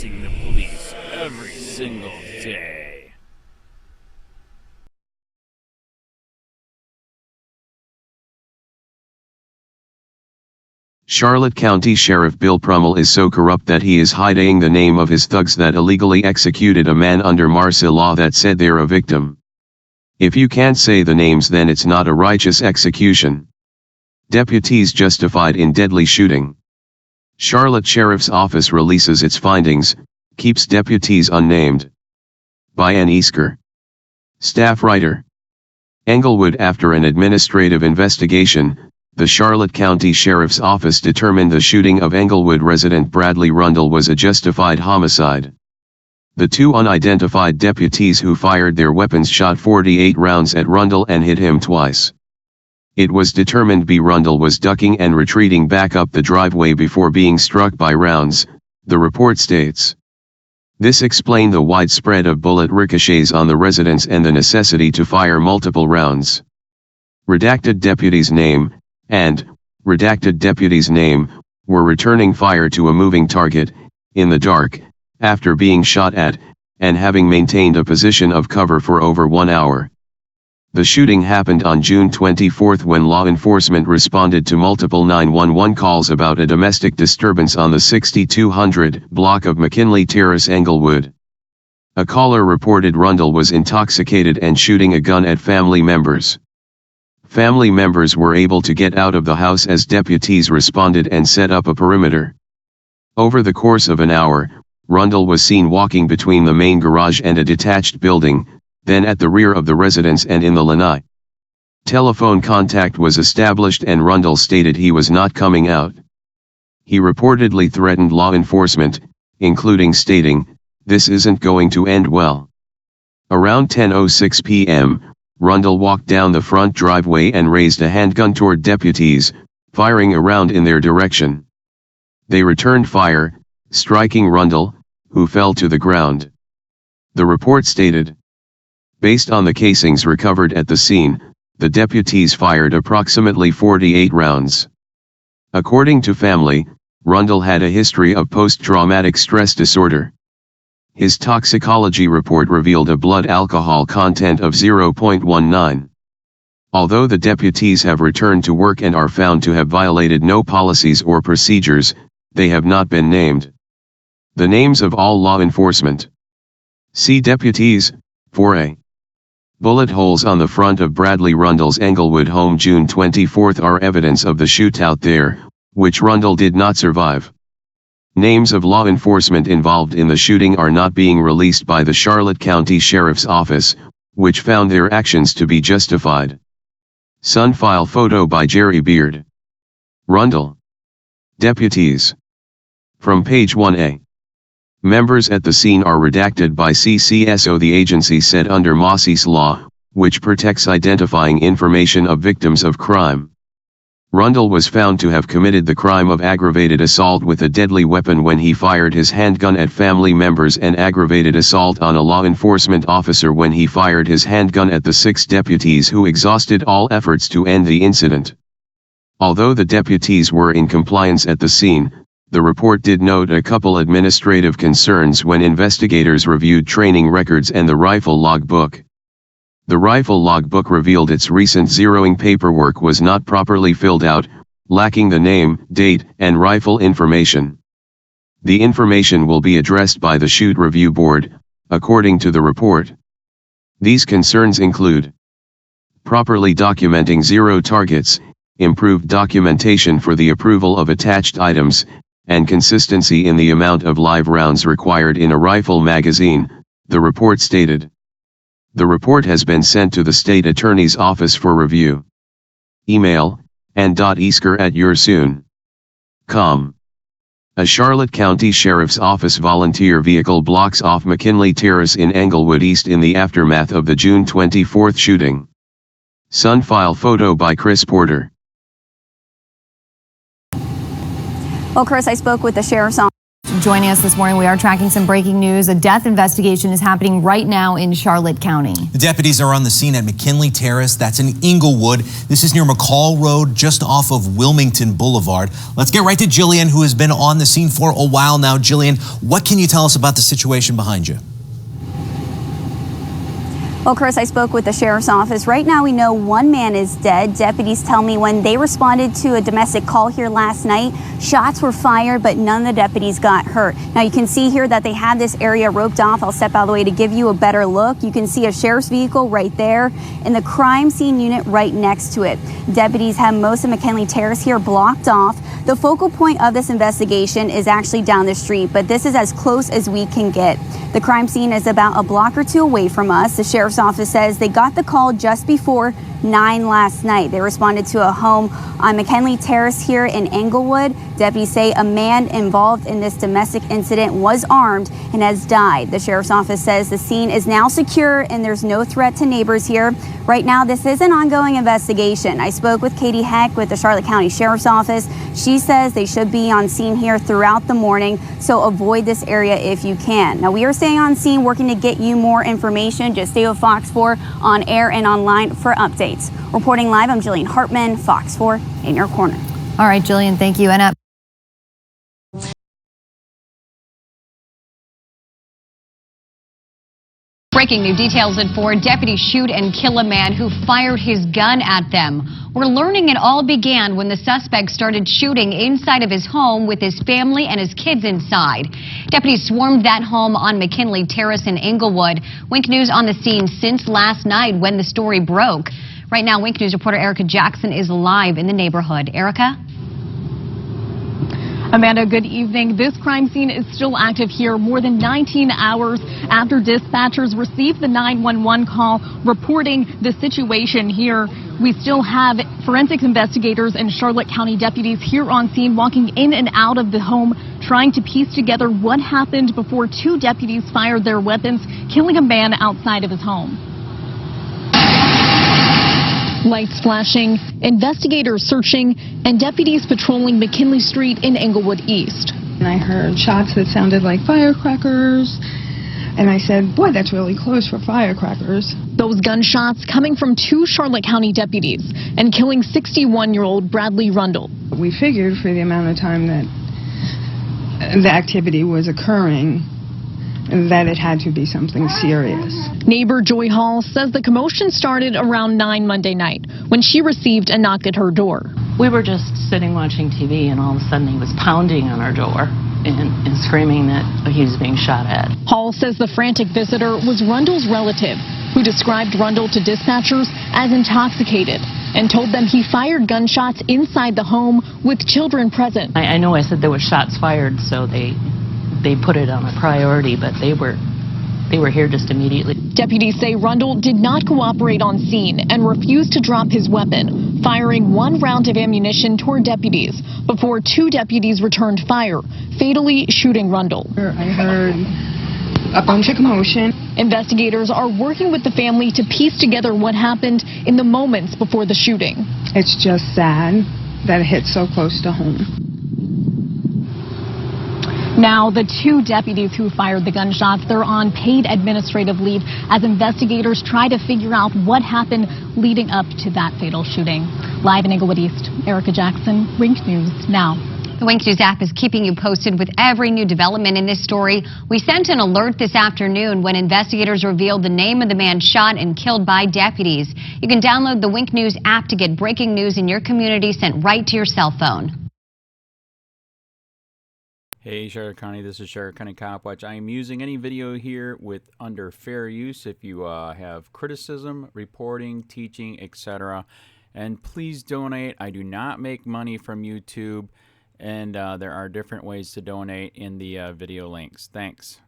protecting the police every single day. Charlotte County Sheriff Bill Prummell is so corrupt that he is hiding the name of his thugs that illegally executed a man under martial law that said they're a victim. If you can't say the names, then it's not a righteous execution. Deputies justified in deadly shooting. Charlotte Sheriff's Office releases its findings, keeps deputies unnamed. By Ann Easker. Staff writer. Englewood. After an administrative investigation, the Charlotte County Sheriff's Office determined the shooting of Englewood resident Bradley Rundle was a justified homicide. The two unidentified deputies who fired their weapons shot 48 rounds at Rundle and hit him twice. It was determined B. Rundle was ducking and retreating back up the driveway before being struck by rounds, the report states. This explained the widespread of bullet ricochets on the residence and the necessity to fire multiple rounds. Redacted deputy's name, and redacted deputy's name, were returning fire to a moving target, in the dark, after being shot at, and having maintained a position of cover for over 1 hour. The shooting happened on June 24 when law enforcement responded to multiple 911 calls about a domestic disturbance on the 6200 block of McKinley Terrace, Englewood. A caller reported Rundle was intoxicated and shooting a gun at family members. Family members were able to get out of the house as deputies responded and set up a perimeter. Over the course of an hour, Rundle was seen walking between the main garage and a detached building, then at the rear of the residence and in the lanai. Telephone contact was established and Rundle stated he was not coming out. He reportedly threatened law enforcement, including stating, "This isn't going to end well." Around 10:06 p.m., Rundle walked down the front driveway and raised a handgun toward deputies, firing a round in their direction. They returned fire, striking Rundle, who fell to the ground. The report stated. Based on the casings recovered at the scene, the deputies fired approximately 48 rounds. According to family, Rundle had a history of post-traumatic stress disorder. His toxicology report revealed a blood alcohol content of 0.19. Although the deputies have returned to work and are found to have violated no policies or procedures, they have not been named. The names of all law enforcement. C. Deputies, 4A. Bullet holes on the front of Bradley Rundle's Englewood home June 24 are evidence of the shootout there, which Rundle did not survive. Names of law enforcement involved in the shooting are not being released by the Charlotte County Sheriff's Office, which found their actions to be justified. Sun file photo by Jerry Beard. Rundle. Deputies. From page 1A. Members at the scene are redacted by CCSO. The agency said under Mossy's law, which protects identifying information of victims of crime. Rundle was found to have committed the crime of aggravated assault with a deadly weapon when he fired his handgun at family members and aggravated assault on a law enforcement officer when he fired his handgun at the 6 deputies who exhausted all efforts to end the incident. Although the deputies were in compliance at the scene, the report did note a couple administrative concerns when investigators reviewed training records and the rifle logbook. The rifle logbook revealed its recent zeroing paperwork was not properly filled out, lacking the name, date, and rifle information. The information will be addressed by the Shoot Review Board, according to the report. These concerns include properly documenting zero targets, improved documentation for the approval of attached items, and consistency in the amount of live rounds required in a rifle magazine, the report stated. The report has been sent to the State Attorney's Office for review. Email, ann.easker@yoursoon.com. A Charlotte County Sheriff's Office volunteer vehicle blocks off McKinley Terrace in Englewood East in the aftermath of the June 24 shooting. Sun file photo by Chris Porter. Well, Chris, I spoke with the Sheriff's Office Joining us this morning, we are tracking some breaking news. A death investigation is happening right now in Charlotte County. The deputies are on the scene at McKinley Terrace. That's in Inglewood. This is near McCall Road, just off of Wilmington Boulevard. Let's get right to Jillian, who has been on the scene for a while now. Jillian, what can you tell us about the situation behind you? Well, Chris, I spoke with the sheriff's office. Right now, we know one man is dead. Deputies tell me when they responded to a domestic call here last night, shots were fired, but none of the deputies got hurt. Now, you can see here that they have this area roped off. I'll step out of the way to give you a better look. You can see a sheriff's vehicle right there and the crime scene unit right next to it. Deputies have most of McKinley Terrace here blocked off. The focal point of this investigation is actually down the street, but this is as close as we can get. The crime scene is about a block or two away from us. The sheriff's office says they got the call just before 9 last night. They responded to a home on McKinley Terrace here in Englewood. Deputies say a man involved in this domestic incident was armed and has died. The sheriff's office says the scene is now secure and there's no threat to neighbors here. Right now, this is an ongoing investigation. I spoke with Katie Heck with the Charlotte County Sheriff's Office. She says they should be on scene here throughout the morning, so avoid this area if you can. Now, we are staying on scene, working to get you more information. Just stay with Fox 4 on air and online for updates. Reporting live, I'm Jillian Hartman, Fox 4 in your corner. All right, Jillian, thank you. And up. Breaking new details at 4. Deputies shoot and kill a man who fired his gun at them. We're learning it all began when the suspect started shooting inside of his home with his family and his kids inside. Deputies swarmed that home on McKinley Terrace in Inglewood. Wink News on the scene since last night when the story broke. Right now, Wink News reporter Erica Jackson is live in the neighborhood. Erica? Amanda, good evening. This crime scene is still active here more than 19 hours after dispatchers received the 911 call reporting the situation here. We still have forensics investigators and Charlotte County deputies here on scene walking in and out of the home trying to piece together what happened before 2 deputies fired their weapons, killing a man outside of his home. Lights flashing, investigators searching, and deputies patrolling McKinley Street in Englewood East. And I heard shots that sounded like firecrackers, and I said, boy, that's really close for firecrackers. Those gunshots coming from 2 Charlotte County deputies and killing 61-year-old Bradley Rundle. We figured for the amount of time that the activity was occurring, that it had to be something serious. Neighbor Joy Hall says the commotion started around 9 Monday night when she received a knock at her door. We were just sitting watching TV and all of a sudden he was pounding on our door and screaming that he was being shot at. Hall says the frantic visitor was Rundle's relative, who described Rundle to dispatchers as intoxicated and told them he fired gunshots inside the home with children present. I know I said there were shots fired, so they put it on a priority, but they were here just immediately. Deputies say Rundle did not cooperate on scene and refused to drop his weapon, firing 1 round of ammunition toward deputies before 2 deputies returned fire, fatally shooting Rundle. I heard a bunch of commotion. Investigators are working with the family to piece together what happened in the moments before the shooting. It's just sad that it hit so close to home. Now, the 2 deputies who fired the gunshots, they're on paid administrative leave as investigators try to figure out what happened leading up to that fatal shooting. Live in Englewood East, Erica Jackson, Wink News Now. The Wink News app is keeping you posted with every new development in this story. We sent an alert this afternoon when investigators revealed the name of the man shot and killed by deputies. You can download the Wink News app to get breaking news in your community sent right to your cell phone. Hey Charlotte County, this is Charlotte County Cop Watch. I am using any video here with under fair use if you have criticism, reporting, teaching, etc. And please donate. I do not make money from YouTube, and there are different ways to donate in the video links. Thanks.